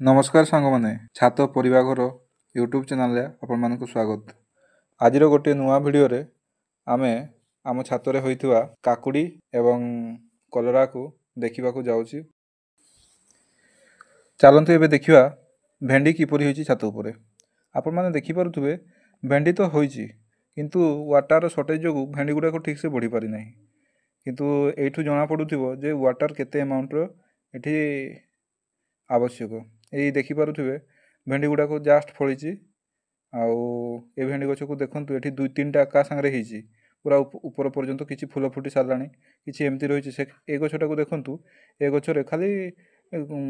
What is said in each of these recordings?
नमस्कार सांगमाने छात परिवा घर यूट्यूब चैनल रे आपण मानक स्वागत। आज गोटे नुआ वीडियो रे आमे आम छात रे होइथिबा काकुड़ी एवं कलरा को देखिबा को जाउची। चलंतु एबे देखिबा भेंडी किपरि होइची छात उपरे। आपण माने देखि पारुथुबे भेंडी तो होइची किंतु वाटर शॉर्टेज जोगु भेंडी गुडा को ठीक से बढ़ी पारि नाही। किंतु एठु जणा पडुथिबो जे वाटर केते अमाउंट रो एठी आवश्यक। यही देखिपे भेंडी गुड़ा को जस्ट फड़ी आउ ए भेंडी गछ को देखु ये दुई तीन टा एका सांगे होती पूरा ऊपर पर्यंत किसी फूल फुटी सारा कि एमती रही से ए गछटा को देखु ए गचरे खाली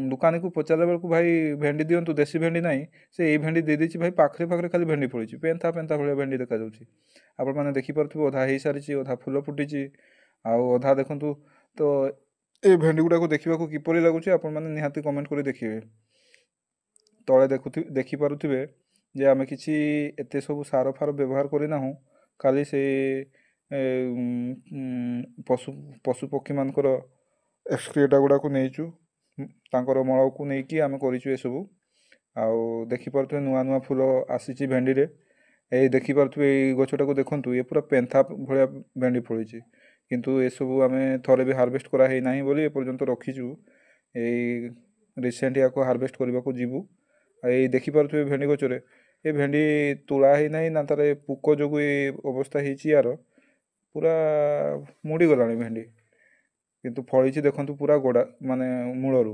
दुकानी को पचारा बेलू भाई भेंडी दिंतु देसी भेंडी ना से यही भेंडी दे देती भाई पाखे पाखे खाली भेंडी फड़ी पेंथा पेंथा भाई भेंडी देखा आपण मैंने देखिपे अधा हो सारी अधा फूल फुटी आधा देखु तो ये भेंडी गुड़ा को देखा किपर लगुच आपने कमेंट कर देखिए तले देखिपे जे आम कि एत सब सार फार व्यवहार करना खाली से पशु पशु पक्षी मानकर एक्सक्रिएटा गुड़ा को नहींचु तांकर मल को लेकिन आम कर सब आउ देखिपे नुआ नुआ फूल आसी भेंडी रे ये देखिपे ये गछटा को देखु ये पूरा पेंथा भाया भेंडी फड़ी किंतु ये सब आम थरे भी हार्वेस्ट कराई ना बोली एपर्यंत रखीचु ये रिसेंट या हार्वेस्ट करने को जीवु ये देखिपे भेंडी गचरे ये भेंडी तुला ही ना ना तार पुक जो ये अवस्था यार पूरा मुड़ी गला भेंडी किंतु फड़ी देखु पूरा गोड़ा माने मूलरू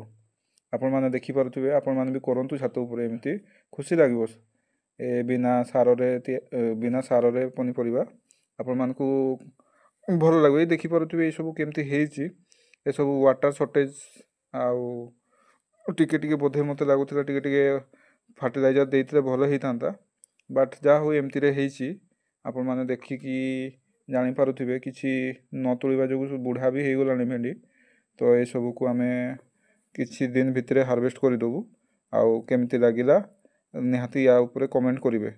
आपण मैंने देखिपे आपण मैंने भी करूँ छात उपर एमती खुशी लगे ए बिना सार पनीपरिया आपण मानकू भल लगे देखिपे ये सब केमती ये सब वाटर शॉर्टेज आउ टिके टिके बोधे मत लगुला टिके फर्टिलाइजर देते भल होता बट जहाँ हो एमती आपण मैंने देखिकी जानीपे कि न तोड़ा जो बुढ़ा भी हो गला भेंडी तो ये सब को आम किसी दिन भितर हार्वेस्ट करदेबू आउ केमती लगिला निहाती या उपरे कमेंट करेंगे।